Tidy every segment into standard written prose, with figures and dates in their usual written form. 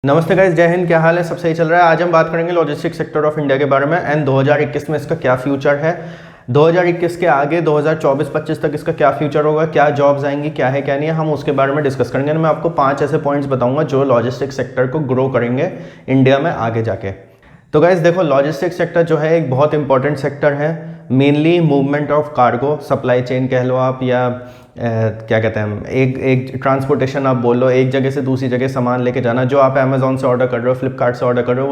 नमस्ते गाइस, जय हिंद। क्या हाल है? सब सही चल रहा है? आज हम बात करेंगे लॉजिस्टिक्स सेक्टर ऑफ इंडिया के बारे में एंड 2021 में इसका क्या फ्यूचर है। 2021 के आगे 2024-25 तक इसका क्या फ्यूचर होगा, क्या जॉब्स आएंगी, क्या है क्या नहीं है, हम उसके बारे में डिस्कस करेंगे। मैं आपको 5 ऐसे पॉइंट्स बताऊंगा जो लॉजिस्टिक्स सेक्टर को ग्रो करेंगे इंडिया में आगे जाके। तो गाइस देखो, लॉजिस्टिक्स सेक्टर जो है एक बहुत इंपॉर्टेंट सेक्टर है। Mainly movement of cargo, supply chain कह लो आप, या क्या कहते हैं, एक ट्रांसपोर्टेशन आप बोल लो, एक जगह से दूसरी जगह सामान लेके जाना। जो आप अमेजोन से ऑर्डर कर रहे हो, फ्लिपकार्ट से ऑर्डर कर रहे हो,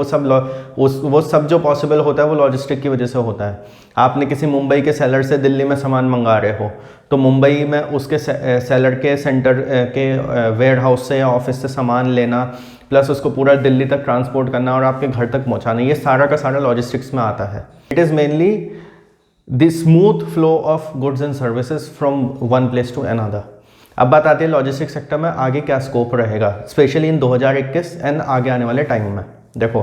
वो सब जो पॉसिबल होता है वो लॉजिस्टिक की वजह से होता है। आपने किसी मुंबई के सेलर से दिल्ली में सामान मंगा रहे हो, तो मुंबई में उसके सेलर के सेंटर के वेयर हाउस से या ऑफिस से सामान लेना, प्लस उसको पूरा दिल्ली तक ट्रांसपोर्ट करना और आपके घर तक पहुंचाना, ये सारा का सारा लॉजिस्टिक्स में आता है। It is mainly the smooth flow of goods and services from one place to another. अब बात आती है लॉजिस्टिक्स सेक्टर में आगे क्या स्कोप रहेगा, स्पेशली इन 2021 एंड आगे आने वाले टाइम में। देखो,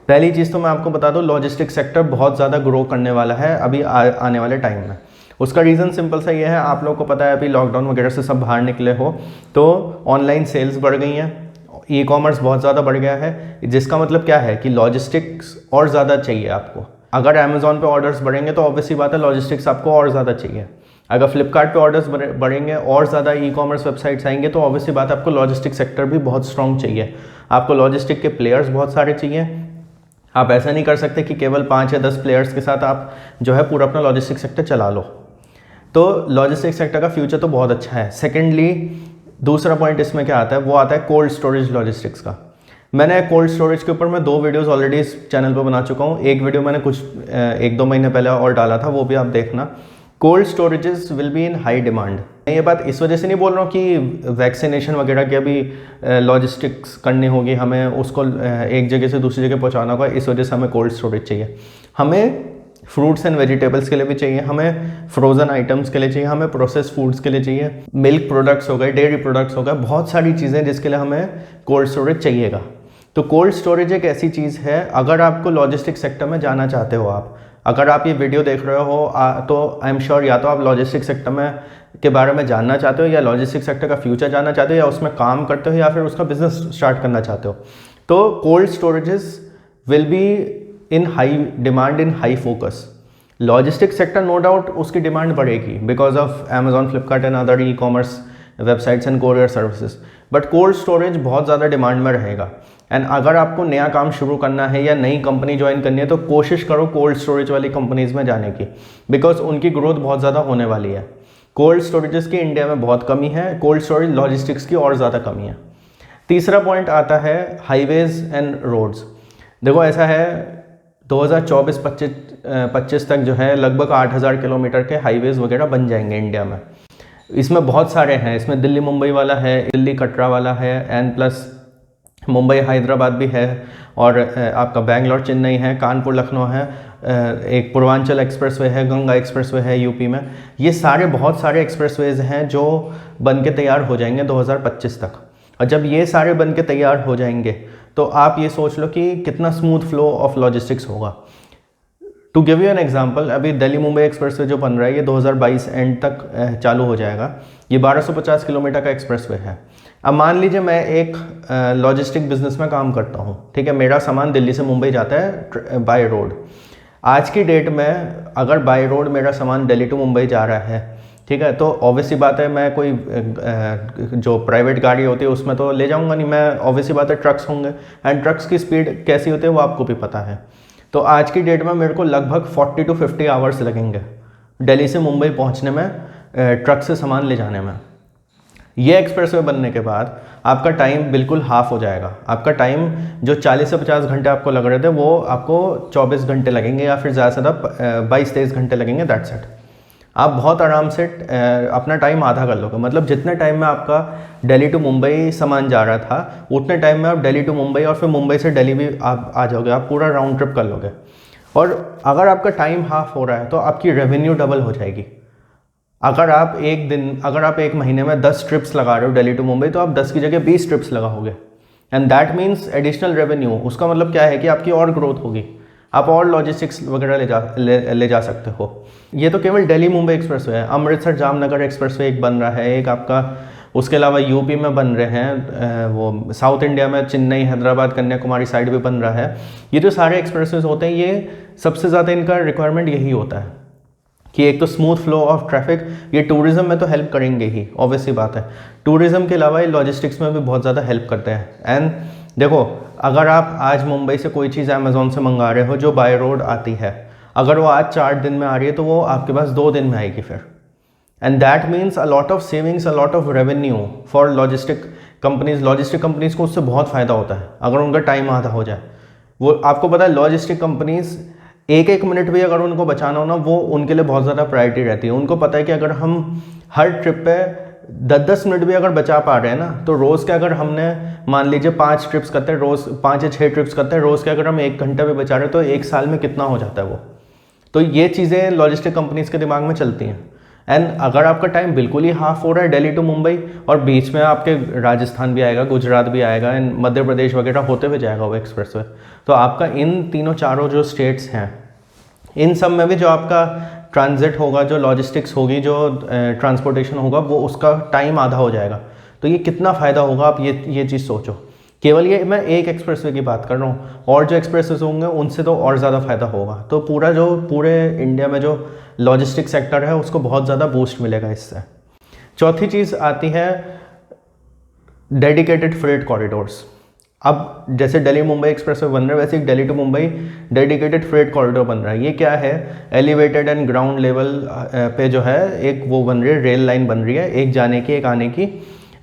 पहली चीज़ तो मैं आपको बता दूं, लॉजिस्टिक्स सेक्टर बहुत ज़्यादा ग्रो करने वाला है अभी आने वाले टाइम में। उसका रीज़न सिंपल सा ये है, आप लोगों को पता है अभी लॉकडाउन वगैरह से सब बाहर निकले हो तो ऑनलाइन सेल्स बढ़ गई हैं, ई कॉमर्स बहुत ज़्यादा बढ़ गया है, जिसका मतलब क्या है कि लॉजिस्टिक्स और ज़्यादा चाहिए आपको। अगर अमेजोन पे ऑर्डर्स बढ़ेंगे तो ऑब्वियसली बात है लॉजिस्टिक्स आपको और ज़्यादा चाहिए। अगर फ्लिपकार्ट पे ऑर्डर्स बढ़ेंगे और ज़्यादा ई कॉमर्स वेबसाइट्स आएंगे तो ऑब्वियसली बात है आपको लॉजिस्टिक सेक्टर भी बहुत स्ट्रॉन्ग चाहिए। आपको लॉजिस्टिक के प्लेयर्स बहुत सारे चाहिए। आप ऐसा नहीं कर सकते कि केवल 5 या 10 प्लेयर्स के साथ आप जो है पूरा अपना लॉजिस्टिक सेक्टर चला लो। तो लॉजिस्टिक सेक्टर का फ्यूचर तो बहुत अच्छा है। सेकेंडली, दूसरा पॉइंट इसमें क्या आता है, वो आता है कोल्ड स्टोरेज लॉजिस्टिक्स का। मैंने कोल्ड स्टोरेज के ऊपर मैं 2 वीडियोस ऑलरेडी इस चैनल पर बना चुका हूँ। एक वीडियो मैंने कुछ 1-2 महीने पहले और डाला था, वो भी आप देखना। Cold storages will be in high demand. मैं ये बात इस वजह से नहीं बोल रहा हूँ कि वैक्सीनेशन वगैरह की अभी लॉजिस्टिक्स करनी होगी, हमें उसको एक जगह से दूसरी जगह पहुँचाना होगा, इस वजह से हमें कोल्ड स्टोरेज चाहिए। हमें फ्रूट्स एंड वेजिटेबल्स के लिए भी चाहिए, हमें फ्रोज़न आइटम्स के लिए चाहिए, हमें प्रोसेस फूड्स के लिए चाहिए, मिल्क प्रोडक्ट्स हो गए, डेयरी प्रोडक्ट्स हो गए, बहुत सारी चीज़ें जिसके लिए हमें कोल्ड स्टोरेज चाहिएगा। तो कोल्ड स्टोरेज एक ऐसी चीज़ है, अगर आपको लॉजिस्टिक सेक्टर में जाना चाहते हो, आप अगर आप ये वीडियो देख रहे हो तो आई एम श्योर या तो आप लॉजिस्टिक सेक्टर में के बारे में जानना चाहते हो, या लॉजिस्टिक सेक्टर का फ्यूचर जानना चाहते हो, या उसमें काम करते हो, या फिर उसका बिजनेस स्टार्ट करना चाहते हो। तो cold storages will be in high demand, in high focus. Logistic sector no doubt उसकी डिमांड बढ़ेगी because of Amazon, Flipkart and other e commerce websites and courier services, but cold storage बहुत ज़्यादा demand में रहेगा। And अगर आपको नया काम शुरू करना है या नई कंपनी ज्वाइन करनी है तो कोशिश करो कोल्ड स्टोरेज वाली कंपनीज़ में जाने की, बिकॉज उनकी ग्रोथ बहुत ज़्यादा होने वाली है। कोल्ड स्टोरेजेस की इंडिया में बहुत कमी है, कोल्ड स्टोरेज लॉजिस्टिक्स की और ज़्यादा कमी है। तीसरा पॉइंट आता है हाईवेज एंड रोड्स। देखो, ऐसा है 2024-25 तक जो है लगभग 8000 किलोमीटर के हाईवेज वगैरह बन जाएंगे इंडिया में। इसमें बहुत सारे हैं, इसमें दिल्ली मुंबई वाला है, दिल्ली कटरा वाला है, एंड प्लस मुंबई हैदराबाद भी है, और आपका बेंगलोर चेन्नई है, कानपुर लखनऊ है, एक पूर्वांचल एक्सप्रेसवे है, गंगा एक्सप्रेसवे है यूपी में। ये सारे बहुत सारे एक्सप्रेसवेज हैं जो बन के तैयार हो जाएंगे 2025 तक। और जब ये सारे बन के तैयार हो जाएंगे तो आप ये सोच लो कि कितना स्मूथ फ्लो ऑफ लॉजिस्टिक्स होगा। To give you an example, अभी दिल्ली मुंबई एक्सप्रेसवे जो बन रहा है ये 2022 एंड तक चालू हो जाएगा। ये 1250 किलोमीटर का एक्सप्रेसवे है। अब मान लीजिए मैं एक लॉजिस्टिक बिजनेस में काम करता हूँ, ठीक है, मेरा सामान दिल्ली से मुंबई जाता है बाय रोड। आज की डेट में अगर बाय रोड मेरा सामान दिल्ली टू मुंबई जा रहा है, ठीक है, तो ऑब्वियसली बात है मैं कोई जो प्राइवेट गाड़ी होती है उसमें तो ले जाऊंगा नहीं, मैं ऑब्वियसली बात है ट्रक्स होंगे, एंड ट्रक्स की स्पीड कैसी होती है वो आपको भी पता है। तो आज की डेट में मेरे को लगभग 40 to 50 आवर्स लगेंगे दिल्ली से मुंबई पहुंचने में, ट्रक से सामान ले जाने में। ये एक्सप्रेसवे बनने के बाद आपका टाइम बिल्कुल हाफ हो जाएगा। आपका टाइम जो 40 से 50 घंटे आपको लग रहे थे वो आपको 24 घंटे लगेंगे, या फिर ज़्यादा से ज़्यादा 22-23 घंटे लगेंगे, दैट्स इट। आप बहुत आराम से अपना टाइम आधा कर लोगे। मतलब जितने टाइम में आपका दिल्ली टू मुंबई सामान जा रहा था उतने टाइम में आप दिल्ली टू मुंबई और फिर मुंबई से दिल्ली भी आप आ जाओगे, आप पूरा राउंड ट्रिप कर लोगे। और अगर आपका टाइम हाफ हो रहा है तो आपकी रेवेन्यू डबल हो जाएगी। अगर आप एक महीने में 10 ट्रिप्स लगा रहे हो दिल्ली टू मुंबई, तो आप 10 की जगह 20 ट्रिप्स लगाओगे, and that means additional revenue. उसका मतलब क्या है कि आपकी और ग्रोथ होगी, आप और लॉजिस्टिक्स वगैरह ले जा सकते हो। ये तो केवल दिल्ली मुंबई एक्सप्रेसवे है। अमृतसर जामनगर एक्सप्रेसवे एक बन रहा है, एक आपका उसके अलावा यूपी में बन रहे हैं, वो साउथ इंडिया में चेन्नई, हैदराबाद, कन्याकुमारी साइड भी बन रहा है। ये जो सारे एक्सप्रेसवेज होते हैं, ये सबसे ज़्यादा इनका रिक्वायरमेंट यही होता है कि एक तो स्मूथ फ्लो ऑफ ट्रैफिक। ये टूरिज्म में तो हेल्प करेंगे ही, ऑब्वियसली बात है। टूरिज्म के अलावा ये लॉजिस्टिक्स में भी बहुत ज़्यादा हेल्प करते हैं। एंड देखो, अगर आप आज मुंबई से कोई चीज़ अमेज़ोन से मंगा रहे हो जो बाय रोड आती है, अगर वो आज 4 दिन में आ रही है तो वो आपके पास 2 दिन में आएगी फिर। And that means a lot of savings, a lot of revenue for logistic companies. Logistic companies को उससे बहुत फ़ायदा होता है अगर उनका टाइम आधा हो जाए। वो आपको पता है, लॉजिस्टिक कंपनीज एक एक मिनट भी अगर उनको बचाना हो ना, वो उनके लिए बहुत ज़्यादा प्रायोरिटी रहती है। उनको पता है कि अगर हम हर ट्रिप पे 10-10 मिनट भी अगर बचा पा रहे हैं ना, तो रोज़ के अगर हमने मान लीजिए 5 ट्रिप्स करते हैं, रोज़ 5 या 6 ट्रिप्स करते हैं, रोज़ के अगर हम 1 घंटा भी बचा रहे हैं तो 1 साल में कितना हो जाता है वो। तो ये चीज़ें लॉजिस्टिक कंपनीज के दिमाग में चलती हैं। एंड अगर आपका टाइम बिल्कुल ही हाफ हो रहा है दिल्ली टू मुंबई, और बीच में आपके राजस्थान भी आएगा, गुजरात भी आएगा, एंड मध्य प्रदेश वगैरह होते हुए जाएगा वो एक्सप्रेसवे, तो आपका इन तीनों चारों जो स्टेट्स हैं, इन सब में भी जो आपका ट्रांजिट होगा, जो लॉजिस्टिक्स होगी, जो ट्रांसपोर्टेशन होगा, वो उसका टाइम आधा हो जाएगा। तो ये कितना फ़ायदा होगा, आप ये चीज़ सोचो। केवल ये मैं एक एक्सप्रेसवे की बात कर रहा हूँ, और जो एक्सप्रेसवेज होंगे उनसे तो और ज़्यादा फ़ायदा होगा। तो पूरे इंडिया में जो लॉजिस्टिक सेक्टर है उसको बहुत ज़्यादा बूस्ट मिलेगा इससे। चौथी चीज़ आती है डेडिकेटेड फ्रेट कॉरिडोर्स। अब जैसे दिल्ली मुंबई एक्सप्रेसवे बन रहा है, वैसे Delhi to Mumbai dedicated freight corridor बन रहा है। ये क्या है, एलिवेटेड एंड ग्राउंड लेवल पे जो है एक वो बन रही है, रेल लाइन बन रही है, एक जाने की एक आने की।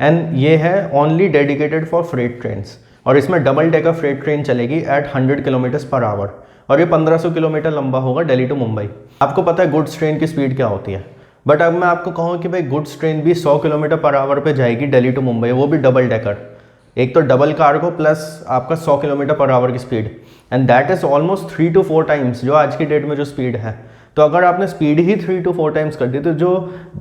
एंड ये है only dedicated for freight trains, और इसमें डबल डेकर फ्रेट ट्रेन चलेगी एट 100 किलोमीटर्स पर आवर, और ये 1500 किलोमीटर लंबा होगा दिल्ली टू मुंबई। आपको पता है गुड्स ट्रेन की स्पीड क्या होती है, बट अब मैं आपको कहूँ कि भाई गुड्स ट्रेन भी 100 किलोमीटर पर आवर पे जाएगी दिल्ली टू मुंबई, वो भी डबल डेकर। एक तो डबल कार्गो प्लस आपका 100 किलोमीटर पर आवर की speed, and that is almost 3 to 4 times जो आज की डेट में जो स्पीड है। तो अगर आपने स्पीड ही 3 to 4 टाइम्स कर दी, तो जो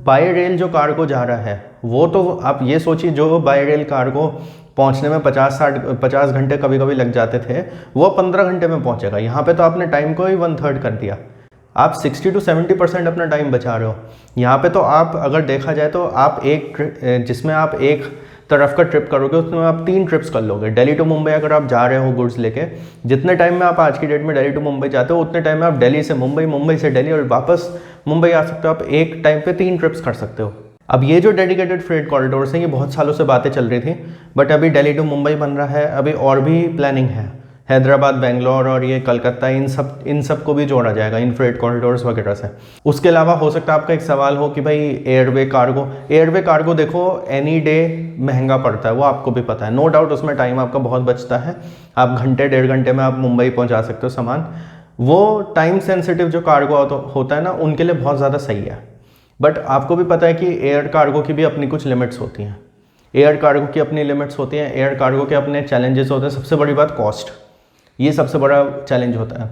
बाय रेल जो कार्गो जा रहा है, वो तो आप ये सोचिए, जो बाय रेल कार्गो पहुंचने में 50 घंटे कभी कभी लग जाते थे, वो 15 घंटे में पहुंचेगा। यहाँ पे तो आपने टाइम को ही 1/3 कर दिया। आप 60 to 70% अपना टाइम बचा रहे हो। यहाँ पे तो आप अगर देखा जाए तो आप जिसमें आप एक तरफ का ट्रिप करोगे, उसमें आप 3 ट्रिप्स कर लोगे। दिल्ली टू मुंबई अगर आप जा रहे हो गुड्स लेके, जितने टाइम में आप आज की डेट में दिल्ली टू मुंबई जाते हो, उतने टाइम में आप दिल्ली से मुंबई, मुंबई से दिल्ली और वापस मुंबई आ सकते हो। आप एक टाइम पे 3 ट्रिप्स कर सकते हो। अब ये जो डेडिकेटेड फ्रेट कॉरिडोर्स हैं, ये बहुत सालों से बातें चल रही थी, बट अभी दिल्ली टू मुंबई बन रहा है, अभी और भी प्लानिंग है। हैदराबाद, बेंगलोर और ये कलकत्ता, इन सब को भी जोड़ा जाएगा इन फ्रेट कॉरिडोर्स वगैरह से। उसके अलावा हो सकता है आपका एक सवाल हो कि भाई एयरवे कार्गो देखो एनी डे महंगा पड़ता है, वो आपको भी पता है। नो डाउट उसमें टाइम आपका बहुत बचता है, आप घंटे 1.5 घंटे में आप मुंबई पहुंचा सकते हो सामान। वो टाइम सेंसिटिव जो कार्गो होता है ना, उनके लिए बहुत ज़्यादा सही है। बट आपको भी पता है कि एयर कार्गो की भी अपनी कुछ लिमिट्स होती हैं। एयर कार्गो की अपनी लिमिट्स होती हैं, एयर कार्गो के अपने चैलेंजेस होते हैं। सबसे बड़ी बात कॉस्ट, ये सबसे बड़ा चैलेंज होता है।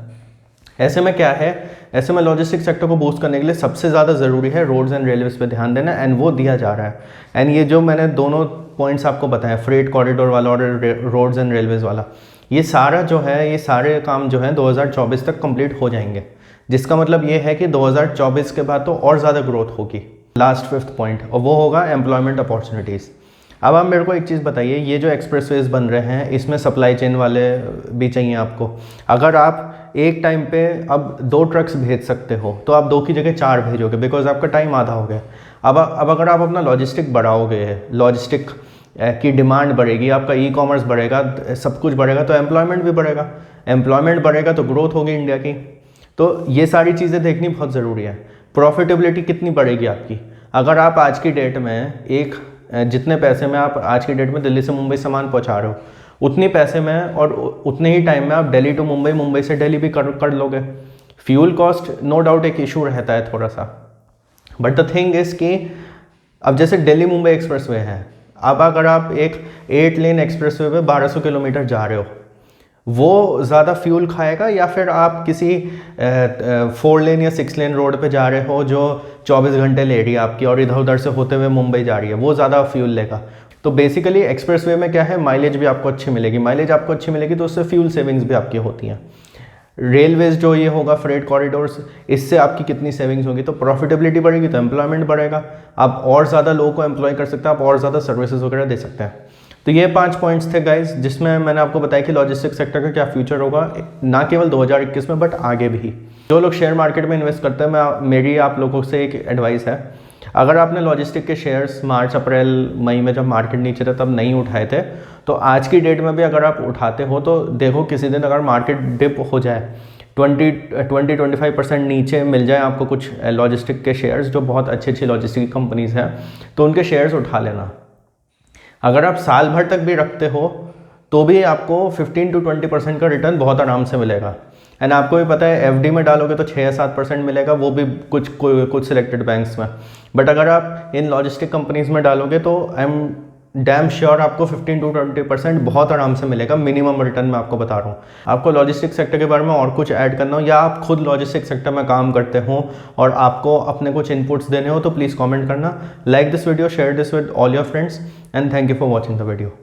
ऐसे में क्या है, ऐसे में लॉजिस्टिक सेक्टर को बूस्ट करने के लिए सबसे ज़्यादा ज़रूरी है रोड्स एंड रेलवेज पे ध्यान देना, एंड वो दिया जा रहा है। एंड ये जो मैंने दोनों पॉइंट्स आपको बताया, फ्रेट कॉरिडोर वाला और रोड्स एंड रेलवेज वाला, ये सारा जो है, ये सारे काम जो है 2024 तक कंप्लीट हो जाएंगे, जिसका मतलब ये है कि 2024 के बाद तो और ज़्यादा ग्रोथ होगी। लास्ट 5th पॉइंट, और वो होगा एम्प्लॉयमेंट अपॉर्चुनिटीज़। अब आप मेरे को एक चीज़ बताइए, ये जो एक्सप्रेसवेज बन रहे हैं, इसमें सप्लाई चेन वाले भी चाहिए आपको। अगर आप एक टाइम पे अब 2 ट्रक्स भेज सकते हो, तो आप 2 की जगह 4 भेजोगे, बिकॉज आपका टाइम आधा हो गया। अब अगर आप अपना लॉजिस्टिक बढ़ाओगे, लॉजिस्टिक की डिमांड बढ़ेगी, आपका ई-कॉमर्स बढ़ेगा, सब कुछ बढ़ेगा, तो एम्प्लॉयमेंट भी बढ़ेगा। एम्प्लॉयमेंट बढ़ेगा तो ग्रोथ होगी इंडिया की। तो ये सारी चीज़ें देखनी बहुत ज़रूरी है। प्रॉफिटेबिलिटी कितनी बढ़ेगी आपकी, अगर आप आज की डेट में जितने पैसे में आप आज की डेट में दिल्ली से मुंबई सामान पहुंचा रहे हो, उतने पैसे में और उतने ही टाइम में आप दिल्ली टू मुंबई, मुंबई से दिल्ली भी कर लोगे। फ्यूल कॉस्ट नो डाउट एक इशू रहता है थोड़ा सा, बट द थिंग इज़ कि अब जैसे दिल्ली मुंबई एक्सप्रेसवे है, अब अगर आप एक 8 लेन एक्सप्रेसवे पे 1200 किलोमीटर जा रहे हो, वो ज़्यादा फ्यूल खाएगा, या फिर आप किसी 4 लेन या 6 लेन रोड पे जा रहे हो जो 24 घंटे ले रही है आपकी, और इधर उधर से होते हुए मुंबई जा रही है, वो ज़्यादा फ्यूल लेगा। तो बेसिकली एक्सप्रेसवे में क्या है, माइलेज भी आपको अच्छी मिलेगी। माइलेज आपको अच्छी मिलेगी तो उससे फ्यूल सेविंग्स भी आपकी होती हैं। रेलवेज जो ये होगा फ्रेट कॉरिडोर्स, इससे आपकी कितनी सेविंग्स होगी। तो प्रॉफिटेबिलिटी बढ़ेगी तो एम्प्लॉयमेंट बढ़ेगा, आप और ज़्यादा लोगों को एम्प्लॉय कर सकते हैं, आप और ज़्यादा सर्विसेज वगैरह दे सकते हैं। तो ये 5 पॉइंट्स थे गाइज, जिसमें मैंने आपको बताया कि लॉजिस्टिक सेक्टर का क्या फ्यूचर होगा, ना केवल 2021 में बट आगे भी। जो लोग शेयर मार्केट में इन्वेस्ट करते हैं, मेरी आप लोगों से एक एडवाइस है, अगर आपने लॉजिस्टिक के शेयर्स मार्च अप्रैल मई में जब मार्केट नीचे था तब नहीं उठाए थे, तो आज की डेट में भी अगर आप उठाते हो तो देखो किसी दिन अगर मार्केट डिप हो जाए 20-25% नीचे मिल जाए आपको कुछ लॉजिस्टिक के शेयर्स जो बहुत अच्छी लॉजिस्टिक कंपनीज हैं, तो उनके शेयर्स उठा लेना। अगर आप साल भर तक भी रखते हो तो भी आपको 15-20% का रिटर्न बहुत आराम से मिलेगा। एंड आपको भी पता है एफडी में डालोगे तो 6-7% मिलेगा, वो भी कुछ सिलेक्टेड बैंक्स में। बट अगर आप इन लॉजिस्टिक कंपनीज में डालोगे तो आई एम डैम श्योर आपको 15-20% बहुत आराम से मिलेगा, मिनिमम रिटर्न मैं आपको बता रहा हूँ। आपको लॉजिस्टिक सेक्टर के बारे में और कुछ ऐड करना हो, या आप खुद लॉजिस्टिक सेक्टर में काम करते हो और आपको अपने कुछ इनपुट्स देने हो, तो प्लीज़ कमेंट करना। Like this video, share this with all your friends, and thank you for watching the video.